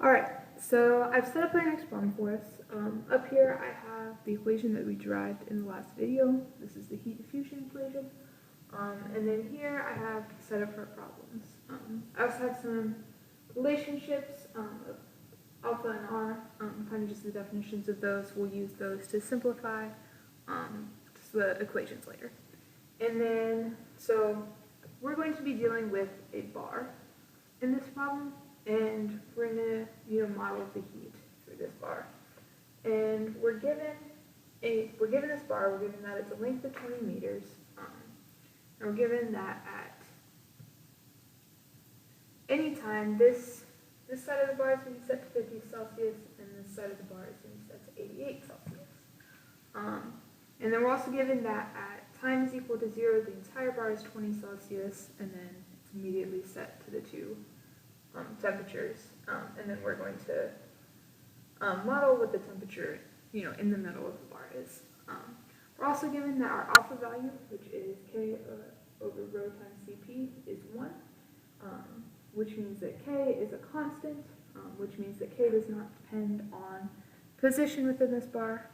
Alright, so I've set up our next problem for us. Up here I have the equation that we derived in the last video. This is the heat diffusion equation. And then here I have set up our problems. I also have some relationships of alpha and r, kind of just the definitions of those. We'll use those to simplify just the equations later. And then, so we're going to be dealing with a bar in this problem, and we're going to model the heat through this bar. And we're given this bar, we're given that it's a length of 20 meters, and we're given that at any time this side of the bar is going to be set to 50 Celsius, and this side of the bar is going to be set to 88 Celsius. And then we're also given that at time is equal to 0, the entire bar is 20 Celsius, and then it's immediately set to the two temperatures. And then we're going to model what the temperature, in the middle of the bar is. We're also given that our alpha value, which is K over rho times Cp, is 1, which means that K is a constant, which means that K does not depend on position within this bar.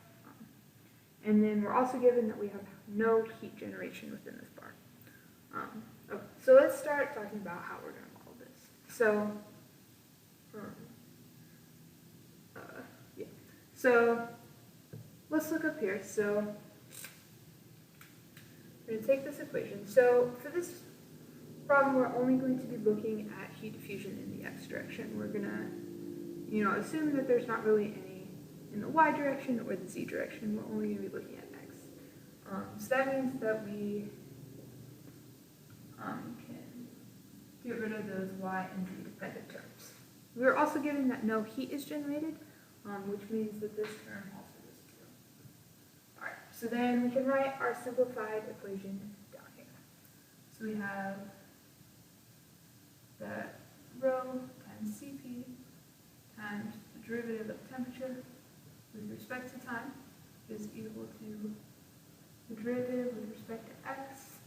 And then we're also given that we have no heat generation within this bar. Okay, so let's start talking about how we're going to model this. So, So let's look up here. So we're going to take this equation. So for this problem, we're only going to be looking at heat diffusion in the x direction. We're going to, assume that there's not really any in the y direction or the z direction. We're only going to be looking at x. So that means that we can get rid of those y and z dependent terms. We're also given that no heat is generated, which means that this term also is 0. Alright, so then we can write our simplified equation down here. So we have that rho times Cp times the derivative of temperature with respect to time is equal to the derivative with respect to x.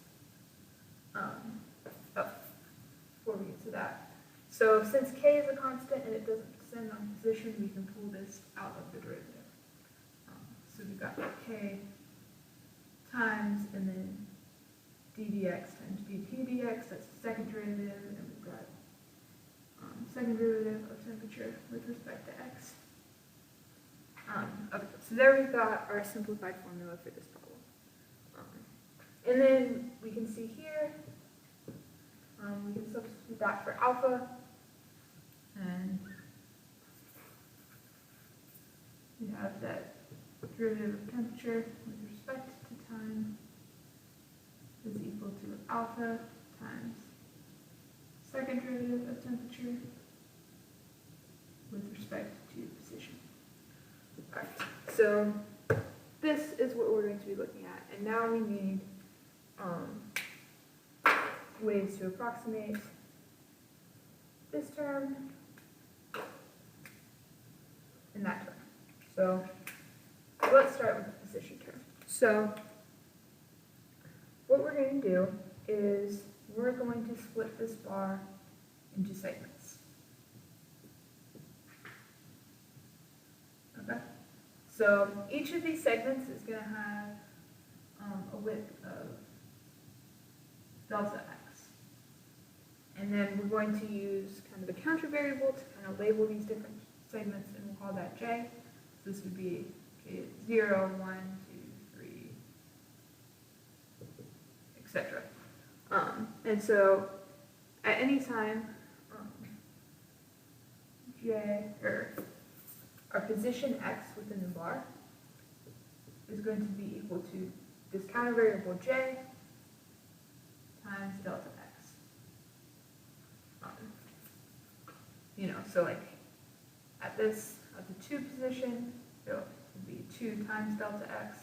Before we get to that. So since k is a constant and it doesn't depend on position, we can pull this out of the derivative. So we've got k times and then ddx times dt dx, that's the second derivative, and we've got second derivative of temperature with respect to x. Okay, so there we've got our simplified formula for this problem. And then we can see here, we can substitute that for alpha, and we have that derivative of temperature with respect to time is equal to alpha times second derivative of temperature with respect to position. Alright, so this is what we're going to be looking at, and now we need ways to approximate this term and that term. So let's start with the position term. So what we're going to do is we're going to split this bar into segments. Okay? So each of these segments is going to have a width of delta x. And then we're going to use kind of a counter variable to kind of label these different segments, and we'll call that j. So this would be 0, 1, 2, 3, etc. And so at any time, our position x within the bar is going to be equal to this counter variable j times delta x. So like at the 2 position, it would be 2 times delta x.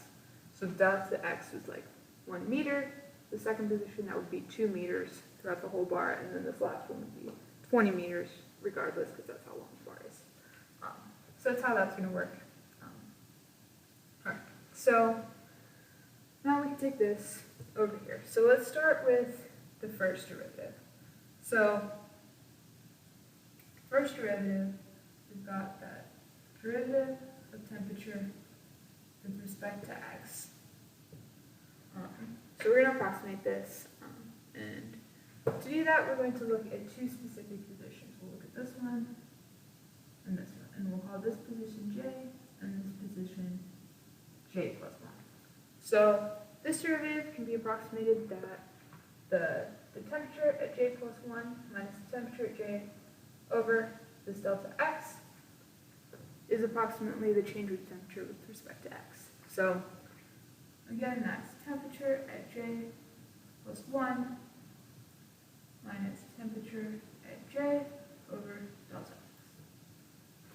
So if delta x was like 1 meter, the second position, that would be 2 meters throughout the whole bar, and then this last one would be 20 meters regardless, because that's how long the bar is. So that's how that's going to work. Alright, so now we can take this over here. So let's start with the first derivative. So first derivative we've got that derivative of temperature with respect to x. So we're going to approximate this, and to do that, we're going to look at two specific positions. We'll look at this one and this one, and we'll call this position J and this position J plus 1. So this derivative can be approximated that the temperature at J plus 1 minus the temperature at J over this delta x is approximately the change of temperature with respect to x. So again, that's temperature at J plus 1 minus temperature at J over delta x.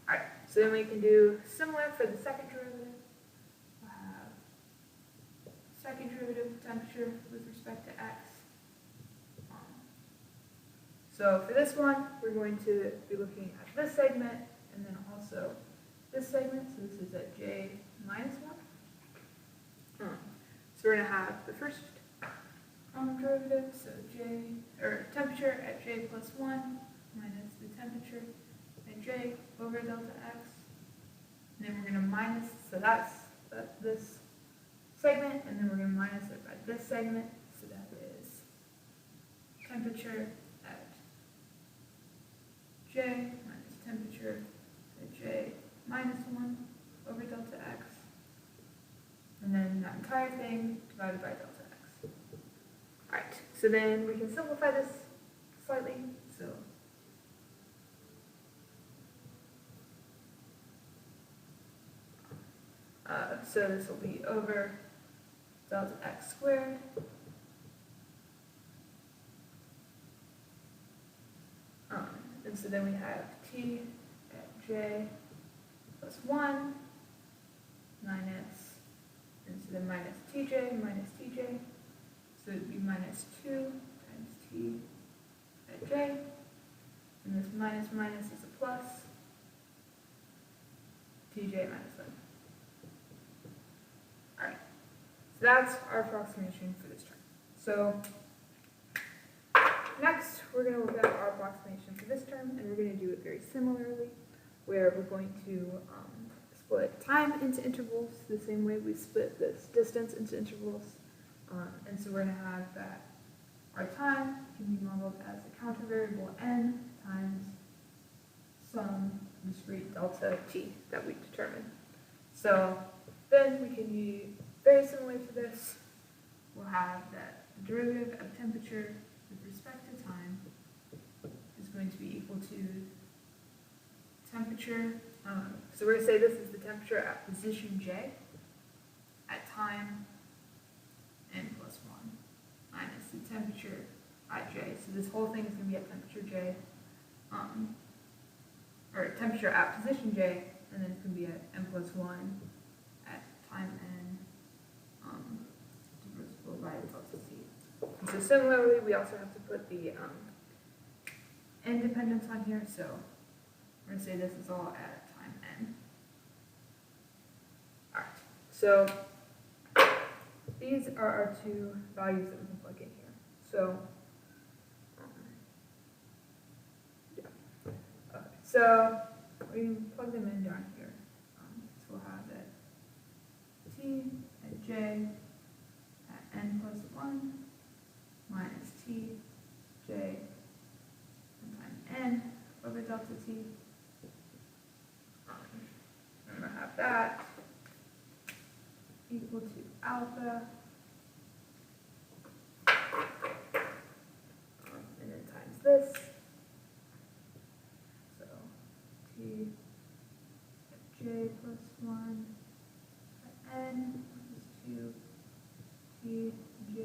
Alright, so then we can do similar for the second derivative. We'll have second derivative of temperature with respect to x. So for this one, we're going to be looking at this segment and then also this segment. So this is at J minus 1. So we're going to have the first derivative, so temperature at J plus 1 minus the temperature at J over delta x. And then we're going to minus, so that's this segment, and then we're going to minus it by this segment. So that is temperature at J minus temperature at J minus 1 over delta x. And then that entire thing divided by delta x. Alright, so then we can simplify this slightly. So this will be over delta x squared and so then we have t at J plus 1 minus, and so then minus tj, so it would be minus 2 times t at J, and this minus is a plus, tj minus 1. Alright, so that's our approximation for this term. So next, we're going to look at our approximation for this term, and we're going to do it very similarly, where we're going to split time into intervals the same way we split this distance into intervals. And so we're going to have that our time can be modeled as a counter variable n times some discrete delta t that we determine. So then we can be very similar to this. We'll have that the derivative of temperature with respect to time is going to be equal to temperature. So we're going to say this is the temperature at position J at time n plus 1 minus the temperature at J. So this whole thing is going to be at temperature J, or temperature at position J, and then it's going to be at n plus 1 at time n divisible by delta t. And so similarly, we also have to put the n dependence on here, so we're going to say this is all at time n. Alright, so these are our two values that we can plug in here. So, okay, so we can plug them in down here. So we'll have that t at J at n plus 1 minus t J times n over delta t. And we'll have that equal to alpha, and then times this. So t at J plus 1 at n is 2 t J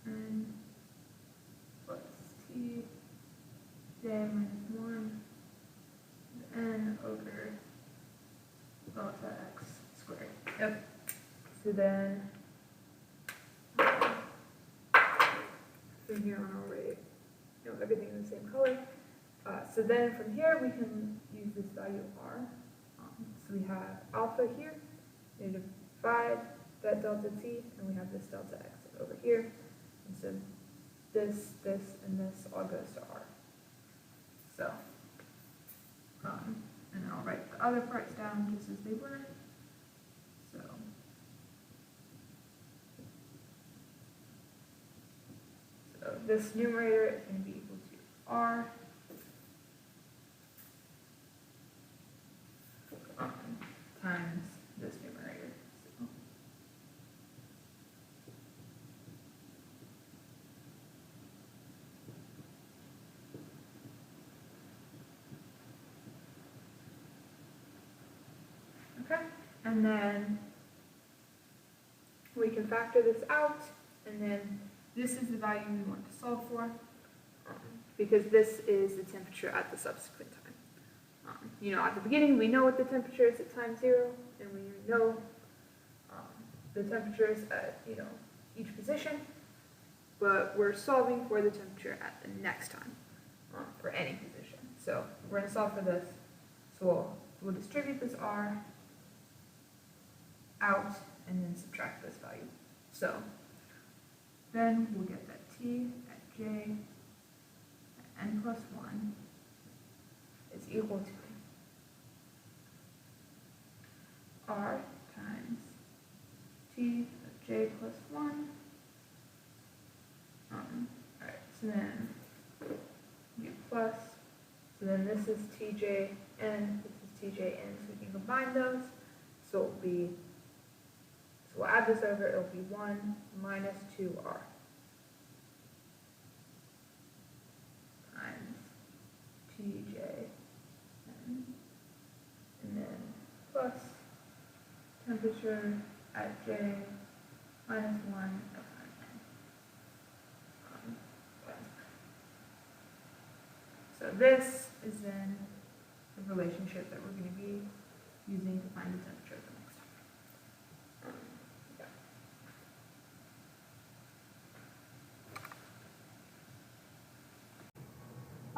n plus t J minus 1 n over delta x squared. Yep. So then from here on I'll write everything in the same color. So then from here we can use this value of r. So we have alpha here, we divide that delta t, and we have this delta x over here. And so this, and this all goes to r. So other parts down just as they were. So this numerator is going to be equal to r times this numerator. Okay, and then we can factor this out, and then this is the value we want to solve for, because this is the temperature at the subsequent time. At the beginning we know what the temperature is at time 0, and we know the temperatures at each position, but we're solving for the temperature at the next time for any position. So we're going to solve for this. So we'll distribute this r out and then subtract this value. So then we'll get that t at j at n plus 1 is equal to r times t of j plus 1. Alright, so then u plus, so then this is tjn, this is tjn, so we can combine those. So it'll be, so we'll add this over, it'll be 1 minus 2r times tjn, and then plus temperature at j minus 1 at time n. So this is then the relationship that we're going to be using to find the temperature the next time.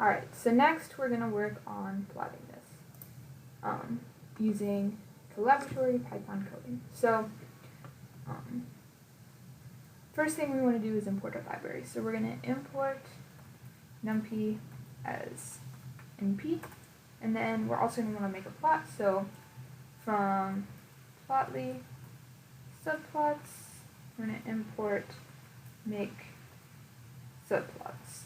Alright, so next we're going to work on plotting this using collaboratory Python coding. So first thing we want to do is import a library. So we're going to import numpy as np, and then we're also going to want to make a plot. So from plotly subplots, we're going to import make subplots.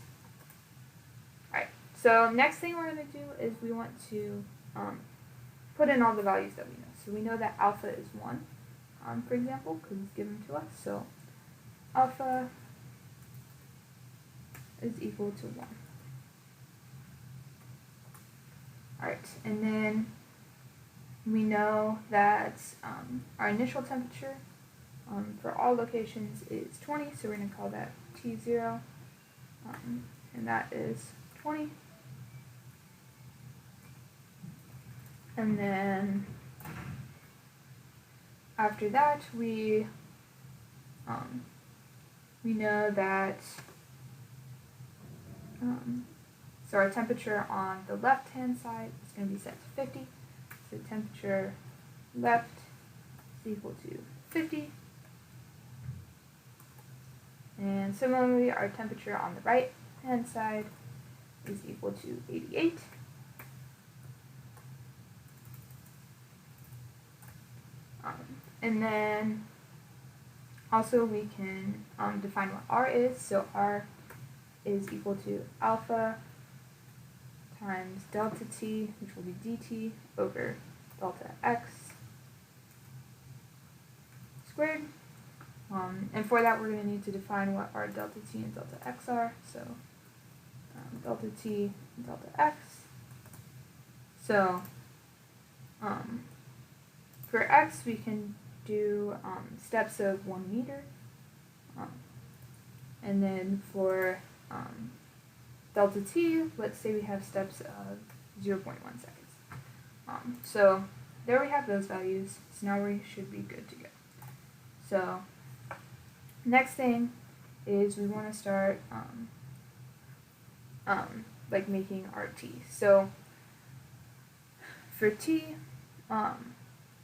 Alright, so next thing we're going to do is we want to put in all the values that we know. So we know that alpha is 1, for example, because it's given to us. So alpha is equal to 1. Alright, and then we know that our initial temperature for all locations is 20, so we're going to call that T0, and that is 20. And then after that, we know that so our temperature on the left-hand side is going to be set to 50. So temperature left is equal to 50. And similarly, our temperature on the right-hand side is equal to 88. And then also we can define what R is. So R is equal to alpha times delta T, which will be dt, over delta x squared. And for that, we're going to need to define what our delta T and delta x are. So delta T and delta x. So for x, we can do steps of 1 meter. And then for delta T, let's say we have steps of 0.1 seconds. So there we have those values. So now we should be good to go. So next thing is we want to start like making our T. So for T,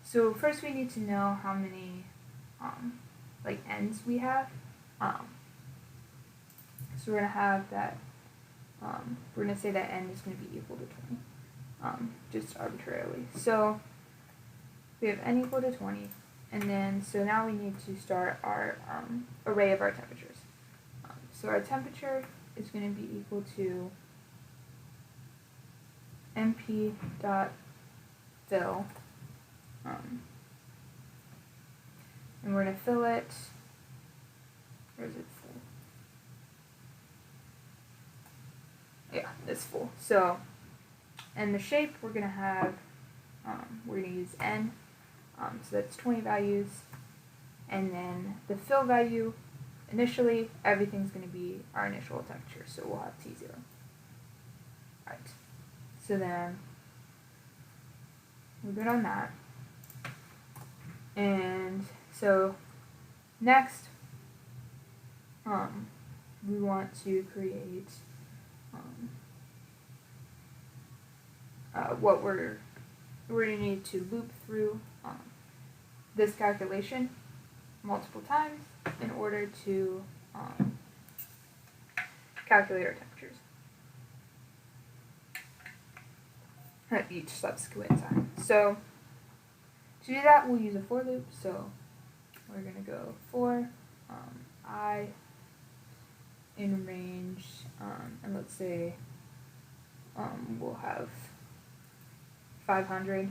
so first we need to know how many like ends we have. So we're going to have that, we're going to say that n is going to be equal to 20. just arbitrarily. So we have n equal to 20, and then so now we need to start our array of our temperatures. So our temperature is going to be equal to np dot fill, and we're going to fill it. Where is it full? Yeah, it's full. So, and the shape we're going to have, we're going to use n, so that's 20 values, and then the fill value, initially, everything's going to be our initial temperature, so we'll have T0. Alright, so then, we're good on that, and so, next, we want to create what we're going to need to loop through this calculation multiple times in order to calculate our temperatures at each subsequent time. So to do that, we'll use a for loop. So we're going to go for I in range, and let's say we'll have 500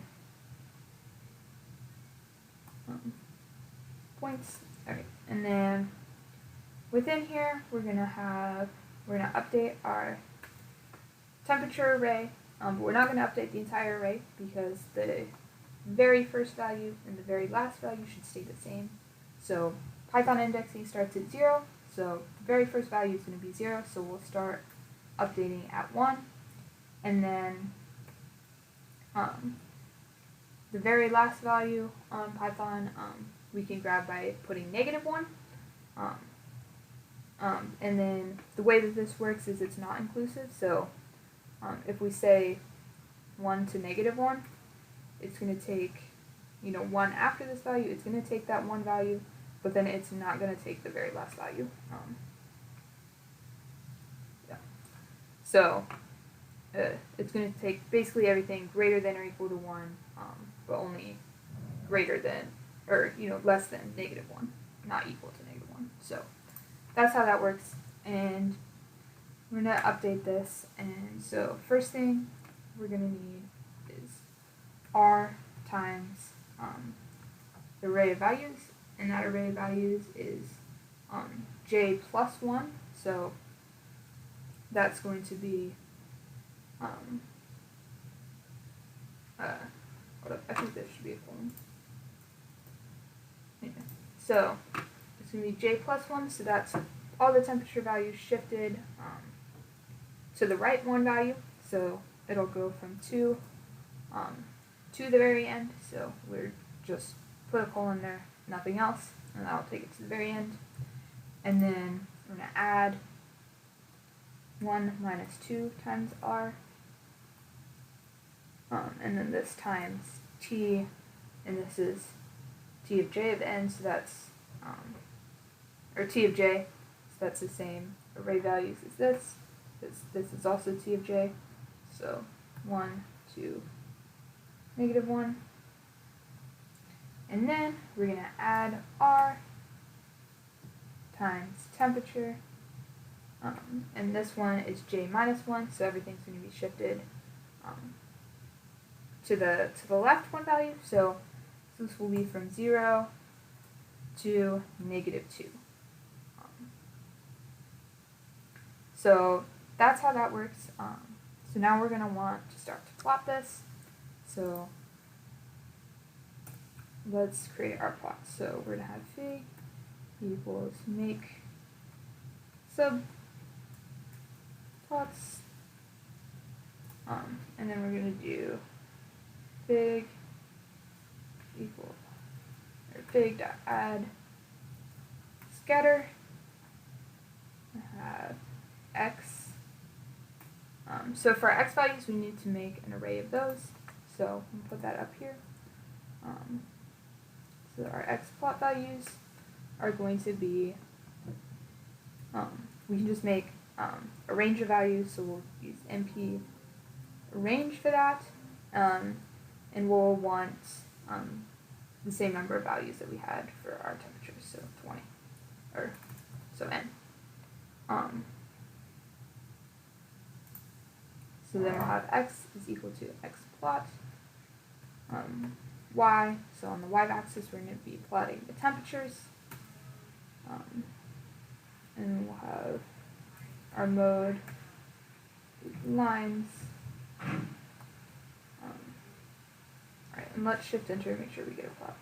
points. Okay, and then within here we're gonna update our temperature array, but we're not gonna update the entire array because the very first value and the very last value should stay the same. So Python indexing starts at 0, so the very first value is going to be 0, so we'll start updating at 1, and then the very last value on Python we can grab by putting -1, and then the way that this works is it's not inclusive, so if we say 1 to -1, it's going to take 1 after this value, it's going to take that 1 value, but then it's not going to take the very last value. Yeah. So it's going to take basically everything greater than or equal to 1, but only greater than, or less than -1, not equal to -1. So that's how that works, and we're going to update this. And so first thing we're going to need is r times the array of values, and that array of values is j plus 1, so that's going to be hold up, I think there should be a colon. Yeah. So it's going to be j plus 1, so that's all the temperature values shifted to the right 1 value, so it'll go from 2 to the very end, so we're just put a colon there, nothing else, and that'll take it to the very end. And then we're going to add 1 minus 2 times r, and then this times t, and this is t of j of n, so that's, or t of j, so that's the same array values as this. This is also t of j, so 1 to -1. And then we're going to add r times temperature, and this one is j minus 1, so everything's going to be shifted to the left 1 value, so this will be from 0 to -2. So that's how that works. So now we're going to want to start to plot this. So let's create our plot. So we're going to have fig equals make sub plots, and then we're going to do fig equal, or fig dot add scatter. I have x. So for our x values, we need to make an array of those. So we'll put that up here. So our x plot values are going to be, we can just make a range of values, so we'll use np range for that, and we'll want the same number of values that we had for our temperatures, so 20, or so n. So then we'll have x is equal to x plot y. So on the y-axis, we're going to be plotting the temperatures, and we'll have our mode lines. Alright, and let's shift enter and make sure we get a plot.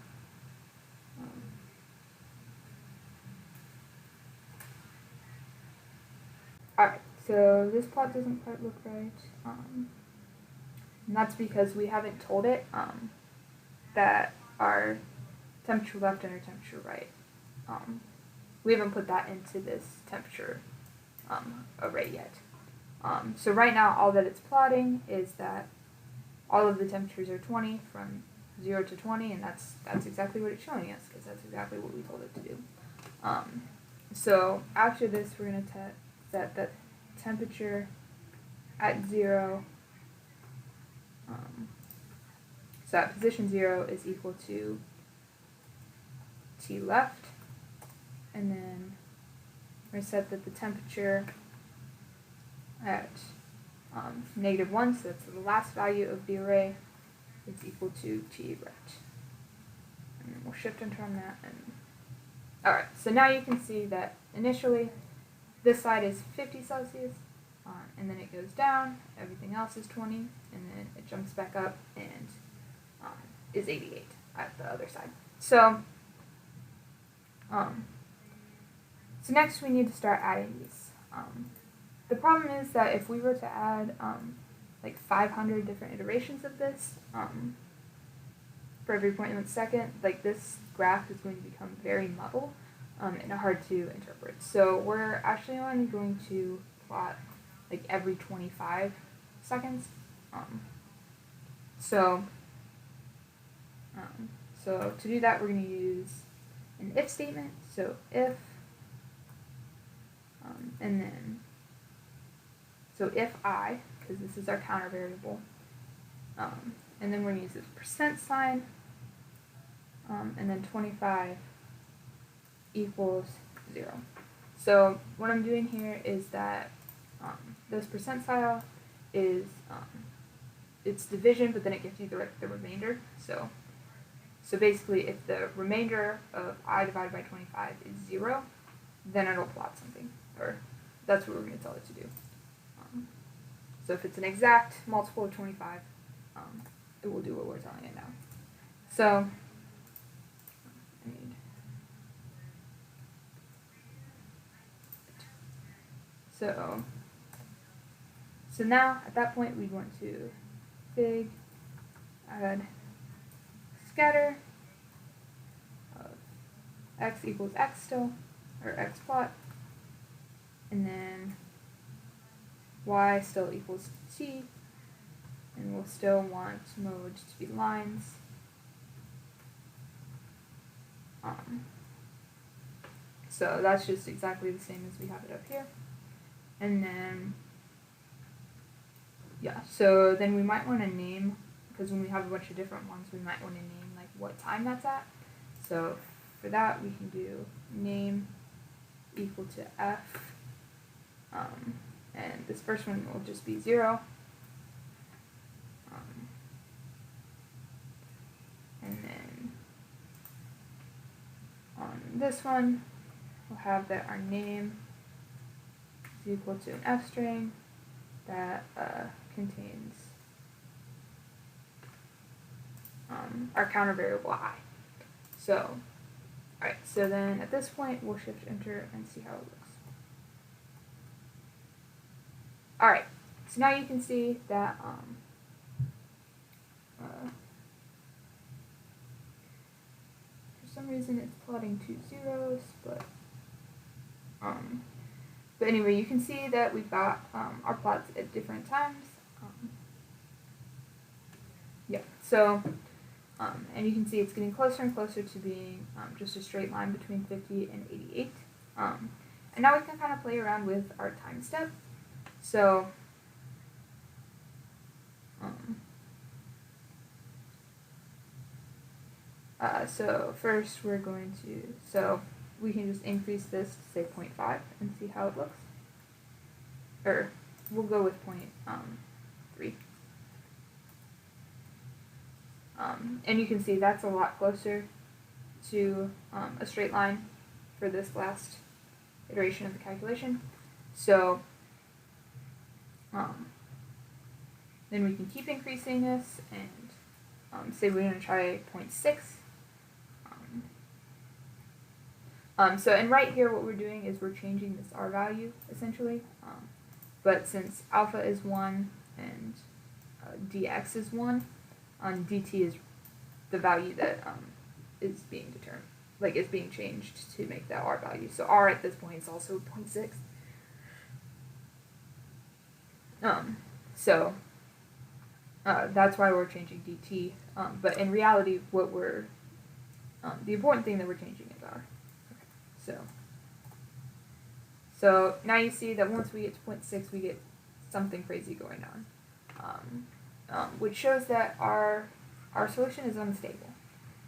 Alright, so this plot doesn't quite look right, and that's because we haven't told it that our temperature left and our temperature right. We haven't put that into this temperature array yet. So right now, all that it's plotting is that all of the temperatures are 20 from 0 to 20, and that's exactly what it's showing us, because that's exactly what we told it to do. So after this, we're going to set that temperature at 0. So at position 0 is equal to T left, and then we're going to set that the temperature at -1, so that's the last value of the array, is equal to T right. And then we'll shift enter on that. Alright, so now you can see that initially this side is 50 Celsius, and then it goes down, everything else is 20, and then it jumps back up and is 88 at the other side. So, so next we need to start adding these. The problem is that if we were to add like 500 different iterations of this for every 0.1 second, like this graph is going to become very muddled and hard to interpret. So we're actually only going to plot like every 25 seconds. So to do that, we're going to use an if statement. So if, and then, so if I, because this is our counter variable, and then we're going to use this percent sign, and then 25 equals 0. So what I'm doing here is that this percentile is it's division, but then it gives you the remainder. So basically, if the remainder of I divided by 25 is 0, then it'll plot something, or that's what we're going to tell it to do. So if it's an exact multiple of 25, it will do what we're telling it now. So So now, at that point, we'd want to fig add scatter of x equals x still, or x plot, and then y still equals t, and we'll still want mode to be lines. So that's just exactly the same as we have it up here. And then, yeah, so then we might want to name, because when we have a bunch of different ones, we might want to name like what time that's at. So for that, we can do name equal to f, and this first one will just be 0. And then on this one, we'll have that our name is equal to an f string that contains our counter variable I. So, alright, so then at this point, we'll shift enter and see how it looks. Alright, so now you can see that for some reason it's plotting 2 zeros, but anyway, you can see that we've got our plots at different times. Yeah, so, and you can see it's getting closer and closer to being just a straight line between 50 and 88. And now we can kind of play around with our time step. So, So first we're going to, so we can just increase this to say 0.5 and see how it looks. Or we'll go with 0.3. And you can see that's a lot closer to a straight line for this last iteration of the calculation. So then we can keep increasing this and say we're going to try 0.6. So and right here what we're doing is we're changing this R value essentially, but since alpha is 1 and dx is 1, dt is the value that is being determined, like is being changed to make that R value. So R at this point is also 0.6. So that's why we're changing dt, but in reality what we're, the important thing that we're changing is R. So now you see that once we get to 0.6 we get something crazy going on, which shows that our solution is unstable.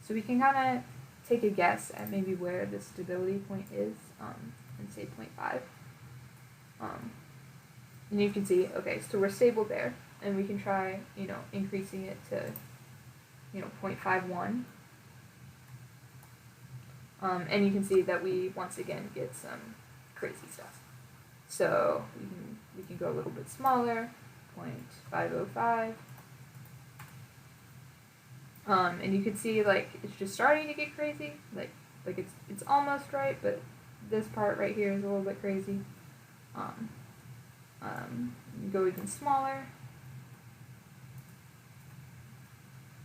So we can kind of take a guess at maybe where the stability point is, and say 0.5. And you can see, okay, so we're stable there, and we can try, increasing it to, 0.51. And you can see that we once again get some crazy stuff. So we can go a little bit smaller, 0.505. And you can see like it's just starting to get crazy. Like it's almost right, but this part right here is a little bit crazy. You go even smaller.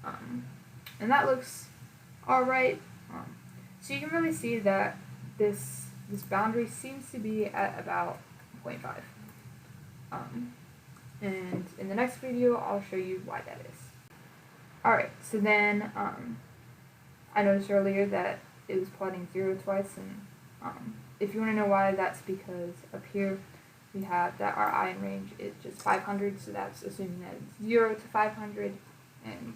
And that looks alright. So you can really see that this boundary seems to be at about 0.5. And in the next video, I'll show you why that is. Alright, so then I noticed earlier that it was plotting 0 twice, and if you want to know why, that's because up here we have that our ion range is just 500, so that's assuming that it's 0 to 500, and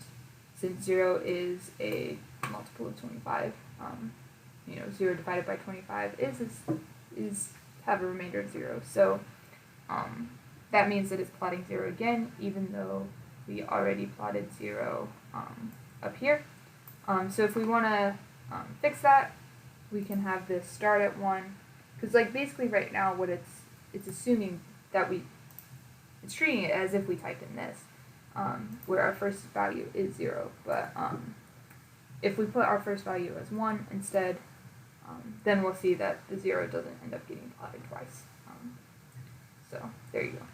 since 0 is a multiple of 25, 0 divided by 25 is have a remainder of 0. So that means that it's plotting 0 again, even though we already plotted 0 up here. So if we want to fix that, we can have this start at 1, because like basically right now what it's assuming that it's treating it as if we typed in this, where our first value is 0, but if we put our first value as 1 instead, then we'll see that the 0 doesn't end up getting plotted twice. So there you go.